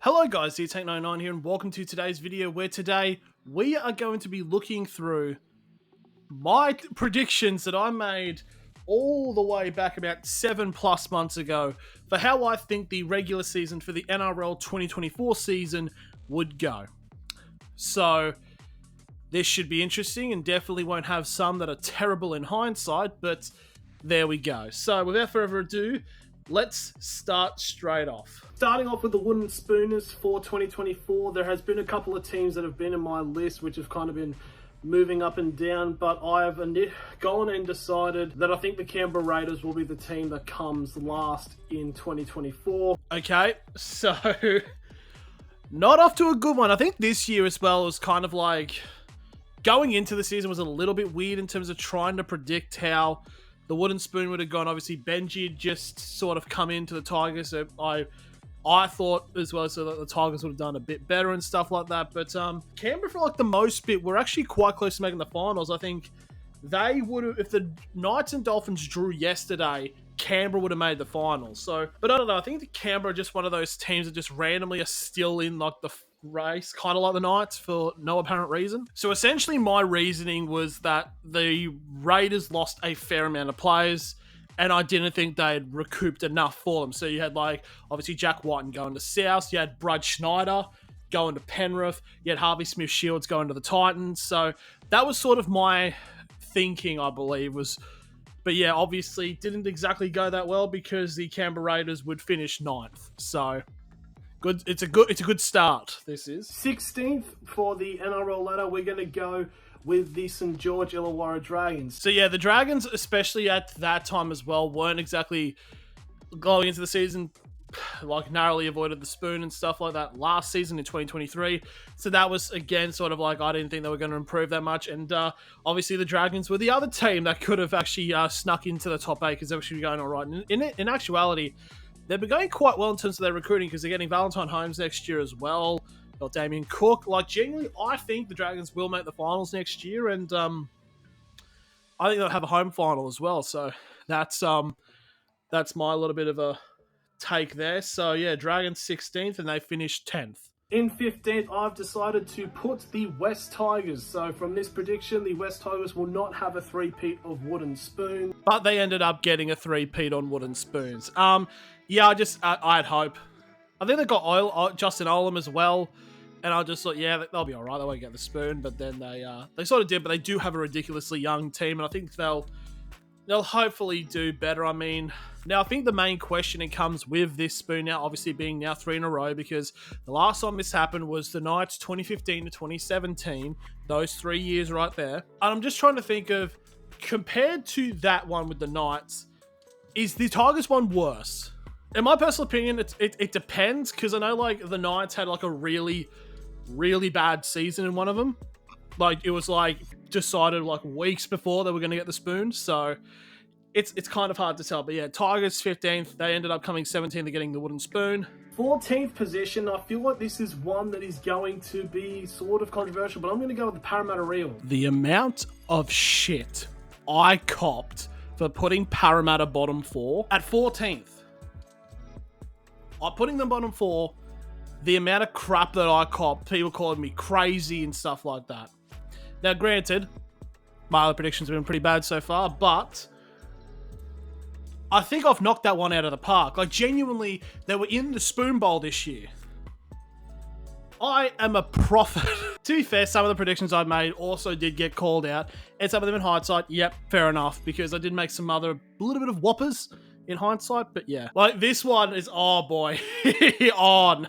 Hello guys, here Tank99 here and welcome to today's video where today we are going to be looking through my predictions that I made all the way back about 7+ months ago for how I think the regular season for the NRL 2024 season would go. So this should be interesting and definitely won't have some that are terrible in hindsight, but there we go. So without further ado, let's start straight off. Starting off with the Wooden Spooners for 2024, there has been a couple of teams that have been in my list which have kind of been moving up and down, but I have gone and decided that I think the Canberra Raiders will be the team that comes last in 2024. Okay, so not off to a good one. I think this year as well was kind of like going into the season was a little bit weird in terms of trying to predict how the Wooden Spoon would have gone. Obviously, Benji had just sort of come into the Tigers, so I thought as well so that the Tigers would have done a bit better and stuff like that. But Canberra, for like the most bit, were actually quite close to making the finals. I think they would have, if the Knights and Dolphins drew yesterday, Canberra would have made the finals. So, but I don't know. I think the Canberra are just one of those teams that just randomly are still in like the race, kind of like the Knights for no apparent reason. So essentially my reasoning was that the Raiders lost a fair amount of players and I didn't think they'd recouped enough for them. So you had like obviously Jack Whiten going to South, you had Brad Schneider going to Penrith, you had Harvey Smith-Shields going to the Titans. So that was sort of my thinking, I believe, was. But yeah, obviously didn't exactly go that well because the Canberra Raiders would finish 9th. So good. It's a good start. This is 16th for the NRL ladder. We're going to go with the St. George Illawarra Dragons. So yeah, the Dragons, especially at that time as well, weren't exactly going into the season, like narrowly avoided the spoon and stuff like that last season in 2023. So that was, again, sort of like I didn't think they were going to improve that much. And obviously the Dragons were the other team that could have actually snuck into the top 8 because they were actually going all right. And in actuality, they've been going quite well in terms of their recruiting because they're getting Valentine Holmes next year as well. Got Damien Cook. Like, genuinely, I think the Dragons will make the finals next year. And I think they'll have a home final as well. So that's my little bit of a take there. So yeah, Dragons 16th and they finished 10th. In 15th, I've decided to put the West Tigers. So from this prediction, the West Tigers will not have a three-peat of Wooden Spoon. But they ended up getting a three-peat on Wooden Spoons. Yeah, I had hope. I think they got Justin Olam as well. And I just thought, yeah, they'll be all right. They won't get the spoon. But then they sort of did. But they do have a ridiculously young team. And I think they'll hopefully do better. I mean, now I think the main question it comes with this spoon now, obviously being now 3 in a row, because the last time this happened was the Knights 2015 to 2017, those 3 years right there. And I'm just trying to think of, compared to that one with the Knights, is the Tigers one worse? In my personal opinion, it depends, because I know like the Knights had like a really, really bad season in one of them. Like it was like decided like weeks before they were going to get the spoon, so it's kind of hard to tell. But yeah, Tigers 15th, they ended up coming 17th to getting the Wooden Spoon. 14th position, I feel like this is one that is going to be sort of controversial, but I'm going to go with the Parramatta Eels. The amount of shit I copped for putting Parramatta bottom 4 at 14th. I'm putting them bottom 4. The amount of crap that I copped, people calling me crazy and stuff like that. Now, granted, my other predictions have been pretty bad so far, but I think I've knocked that one out of the park. Like, genuinely, they were in the Spoon Bowl this year. I am a prophet. To be fair, some of the predictions I've made also did get called out, and some of them in hindsight, yep, fair enough, because I did make some other little bit of whoppers in hindsight, but yeah. Like, this one is, oh boy, on.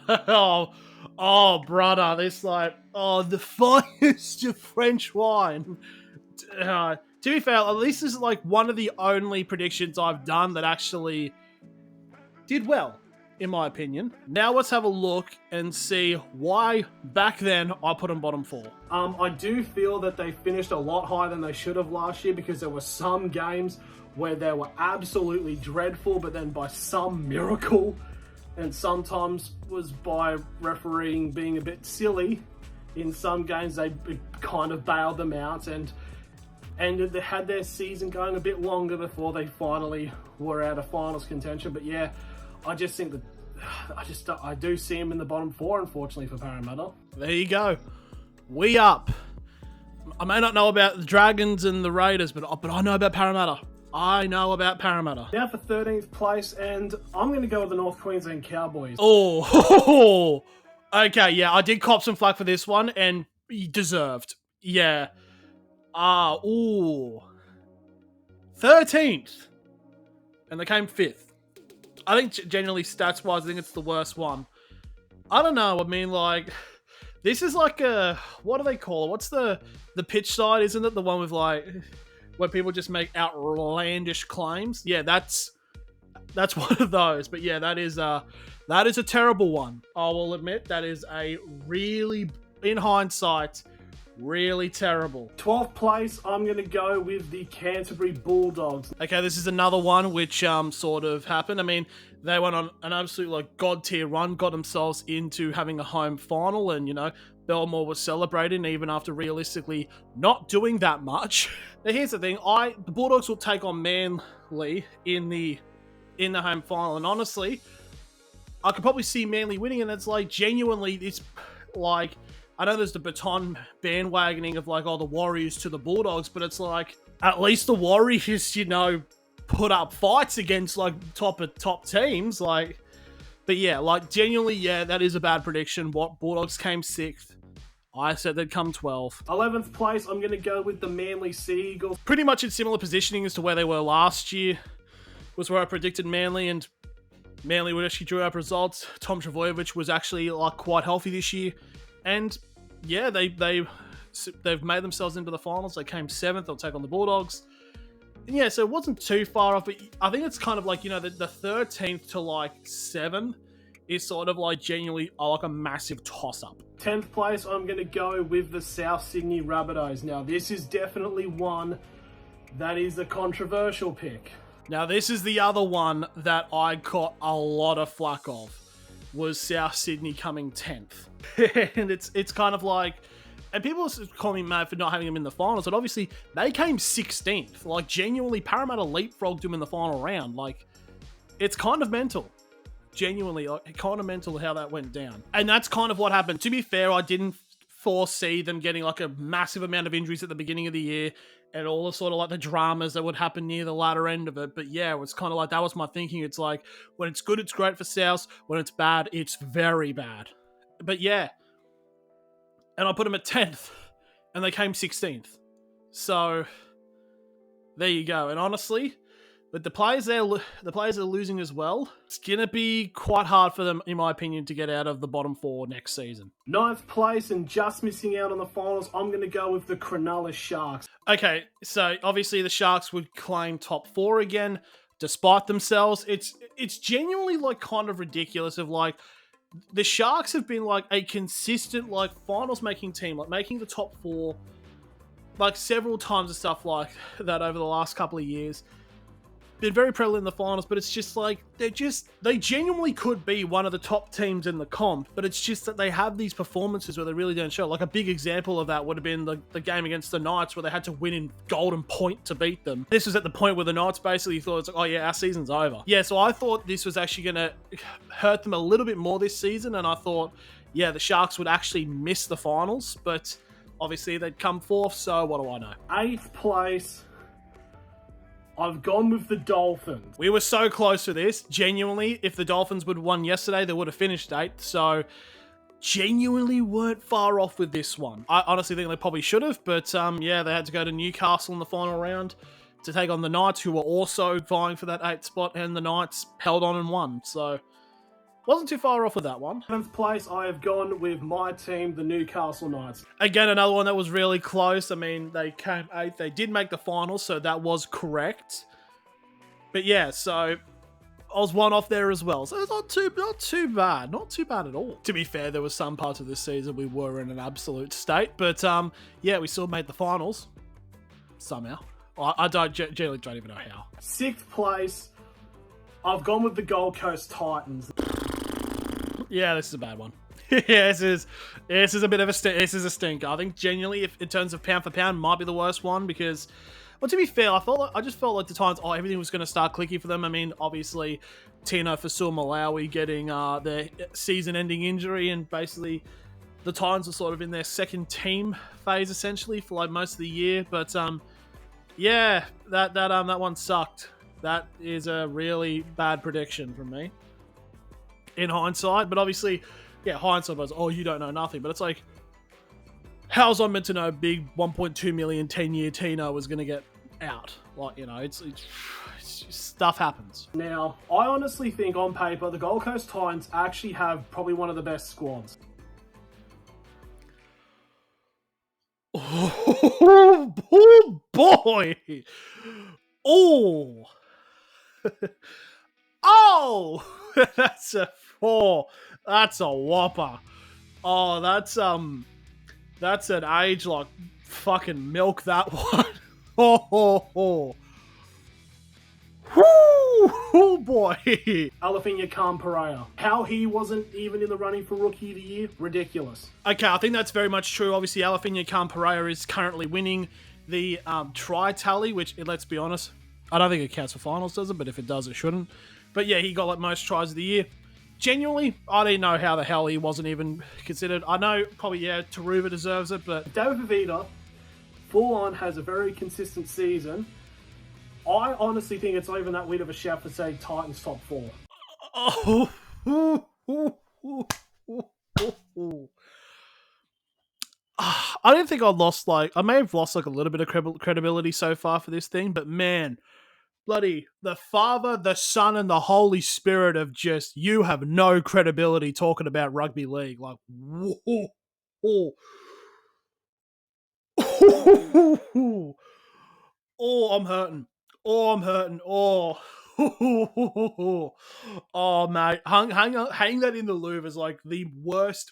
Oh, brother, this like, the finest of French wine. To be fair, at least this is like one of the only predictions I've done that actually did well, in my opinion. Now let's have a look and see why back then I put them bottom 4. I do feel that they finished a lot higher than they should have last year because there were some games where they were absolutely dreadful, but then by some miracle, and sometimes was by refereeing being a bit silly, in some games they kind of bailed them out and they had their season going a bit longer before they finally were out of finals contention. But yeah, I just think that I do see him in the bottom four, unfortunately, for Parramatta. There you go. We up. I may not know about the Dragons and the Raiders, but I know about Parramatta. I know about Parramatta. Now for 13th place, and I'm going to go with the North Queensland Cowboys. Oh, okay, yeah, I did cop some flack for this one, and deserved. Yeah. Ooh. 13th. And they came 5th. I think generally stats-wise, I think it's the worst one. I don't know, I mean, like, this is like a, what do they call it? What's the pitch side, isn't it? The one with, like, where people just make outlandish claims? Yeah, that's one of those. But yeah, that is a terrible one. I will admit, that is a really, in hindsight, really terrible. 12th place, I'm going to go with the Canterbury Bulldogs. Okay, this is another one which sort of happened. I mean, they went on an absolute like god tier run, got themselves into having a home final, and you know, Belmore was celebrating even after realistically not doing that much. Now here's the thing, the Bulldogs will take on Manly in the home final, and honestly, I could probably see Manly winning, and it's like genuinely, it's like, I know there's the baton bandwagoning of like, oh, the Warriors to the Bulldogs, but it's like, at least the Warriors, you know, put up fights against like top teams, like, but yeah, like genuinely, yeah, that is a bad prediction. What Bulldogs came 6th. I said they'd come 12th. 11th place, I'm going to go with the Manly Sea Eagles. Pretty much in similar positioning as to where they were last year, was where I predicted Manly, and Manly would actually drew up results. Tom Trbojevic was actually like quite healthy this year, and yeah, they've made themselves into the finals. They came 7th. They'll take on the Bulldogs. And yeah, so it wasn't too far off, but I think it's kind of like, you know, the 13th to like 7 is sort of like genuinely like a massive toss-up. 10th place, I'm going to go with the South Sydney Rabbitohs. Now, this is definitely one that is a controversial pick. Now, this is the other one that I got a lot of flack of, was South Sydney coming 10th. And it's kind of like, and people call me mad for not having them in the finals, but obviously they came 16th. Like, genuinely, Parramatta leapfrogged them in the final round. Like, it's kind of mental. Genuinely, like, kind of mental how that went down. And that's kind of what happened. To be fair, I didn't foresee them getting like a massive amount of injuries at the beginning of the year and all the sort of like the dramas that would happen near the latter end of it. But yeah, it was kind of like, that was my thinking. It's like, when it's good, it's great for South. When it's bad, it's very bad. But yeah, and I put them at 10th, and they came 16th. So there you go. And honestly, but the players are losing as well. It's gonna be quite hard for them, in my opinion, to get out of the bottom 4 next season. 9th place and just missing out on the finals, I'm going to go with the Cronulla Sharks. Okay, so obviously the Sharks would claim top 4 again, despite themselves. It's genuinely like kind of ridiculous of like, the Sharks have been like a consistent like finals making team, like making the top 4 like several times and stuff like that over the last couple of years. Been very prevalent in the finals, but it's just like, they genuinely could be one of the top teams in the comp, but it's just that they have these performances where they really don't show. Like a big example of that would have been the game against the Knights, where they had to win in golden point to beat them. This was at the point where the Knights basically thought, it's like, oh yeah, our season's over. Yeah, so I thought this was actually going to hurt them a little bit more this season, and I thought, yeah, the Sharks would actually miss the finals, but obviously they'd come 4th, so what do I know? 8th place, I've gone with the Dolphins. We were so close to this. Genuinely, if the Dolphins would have won yesterday, they would have finished 8th. So, genuinely weren't far off with this one. I honestly think they probably should have, but yeah, they had to go to Newcastle in the final round to take on the Knights, who were also vying for that 8th spot, and the Knights held on and won. So, wasn't too far off with that one. 7th place, I have gone with my team, the Newcastle Knights. Again, another one that was really close. I mean, they came 8th. They did make the finals, so that was correct. But yeah, so I was one off there as well. So it's not too bad. Not too bad at all. To be fair, there was some parts of this season we were in an absolute state. But yeah, we still made the finals. Somehow. I generally don't even know how. 6th place, I've gone with the Gold Coast Titans. Yeah, this is a bad one. Yeah, this is a bit of a stinker. I think genuinely, if in terms of pound for pound, might be the worst one, because Well, to be fair, I just felt like the Titans, everything was going to start clicking for them. I mean, obviously, Tino Fasua-Malawi getting their season-ending injury, and basically the Titans are sort of in their second team phase essentially for like most of the year. But yeah, that one sucked. That is a really bad prediction from me in hindsight. But obviously, yeah, hindsight was, you don't know nothing. But it's like, how's I meant to know big 1.2 million 10-year Tino was going to get out? Like, it's stuff happens. Now, I honestly think on paper, the Gold Coast Titans actually have probably one of the best squads. Oh boy! Oh! Oh! That's a 4. That's a whopper. Oh, that's an age like fucking milk, that one. Oh. Oh boy. Alafina Khan-Pereira. How he wasn't even in the running for Rookie of the Year? Ridiculous. Okay, I think that's very much true. Obviously, Alafina Khan-Pereira is currently winning the try tally, which, let's be honest, I don't think it counts for finals, does it? But if it does, it shouldn't. But yeah, he got like most tries of the year. Genuinely, I didn't know how the hell he wasn't even considered. I know probably, Taruva deserves it, but... David Vavida, full on, has a very consistent season. I honestly think it's not even that weird of a shout for, say, Titans top 4. I didn't think I may have lost like a little bit of credibility so far for this thing, but man, bloody, the Father, the Son, and the Holy Spirit of just, you have no credibility talking about rugby league. Like, whoa. I'm hurting. I'm hurting. Oh, mate. Hang that in the Louvre is like the worst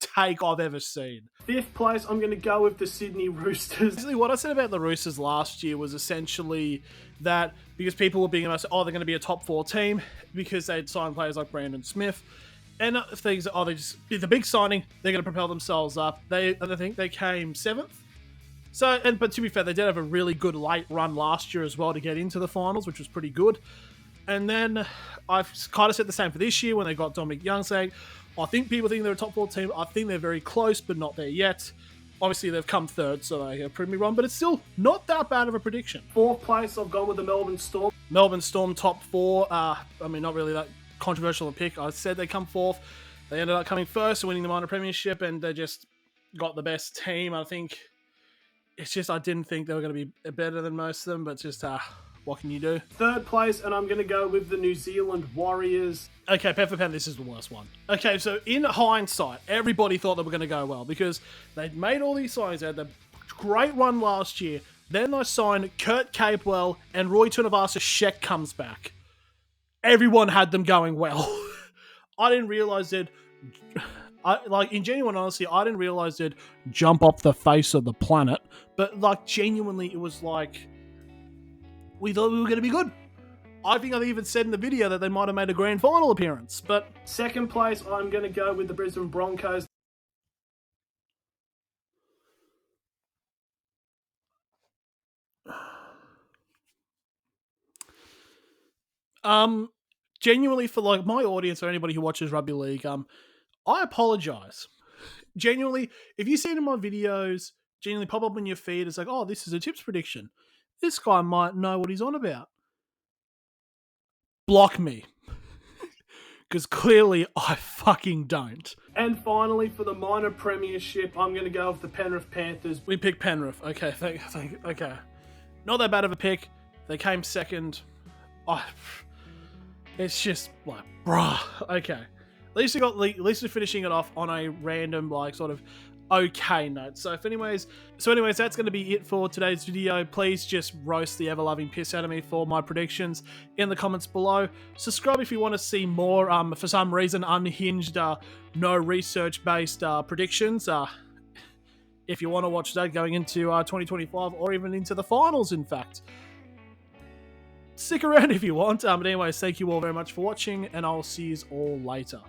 take I've ever seen. 5th place, I'm going to go with the Sydney Roosters. Basically, what I said about the Roosters last year was essentially that because people were being about, they're going to be a top 4 team because they'd signed players like Brandon Smith. And things, they just did the big signing, they're going to propel themselves up. I think they came 7th. But to be fair, they did have a really good late run last year as well to get into the finals, which was pretty good. And then I've kind of said the same for this year when they got Dominic Young, saying, I think people think they're a top 4 team. I think they're very close, but not there yet. Obviously, they've come 3rd, so they have proved me wrong, but it's still not that bad of a prediction. 4th place, I've gone with the Melbourne Storm. Melbourne Storm top 4. Not really that controversial a pick. I said they come 4th. They ended up coming 1st, winning the minor premiership, and they just got the best team. I think it's just I didn't think they were going to be better than most of them, but just what can you do? 3rd place, and I'm going to go with the New Zealand Warriors. Okay, pen for pen, this is the worst one. Okay, so in hindsight, everybody thought they were going to go well because they'd made all these signings. They had the great run last year. Then they signed Kurt Capewell and Roy Tuivasa-Sheck comes back. Everyone had them going well. I didn't realize that... in genuine honesty, I didn't realize they'd jump off the face of the planet. But, genuinely, it was like... We thought we were going to be good. I think I even said in the video that they might have made a grand final appearance, but... 2nd place, I'm going to go with the Brisbane Broncos. Genuinely, for my audience or anybody who watches rugby league, I apologize. Genuinely, if you see it in my videos, genuinely pop up on your feed, it's like, oh, this is a tips prediction. This guy might know what he's on about. Block me. Because clearly I fucking don't. And finally, for the minor premiership, I'm going to go with the Penrith Panthers. We picked Penrith. Okay, okay. Not that bad of a pick. They came 2nd. It's just like, bruh. Okay. At least we're finishing it off on a random, sort of okay note. So anyways, that's going to be it for today's video. Please just roast the ever-loving piss out of me for my predictions in the comments below. Subscribe if you want to see more, for some reason, unhinged, no research-based predictions. If you want to watch that going into 2025 or even into the finals, in fact. Stick around if you want. But anyways, thank you all very much for watching, and I'll see you all later.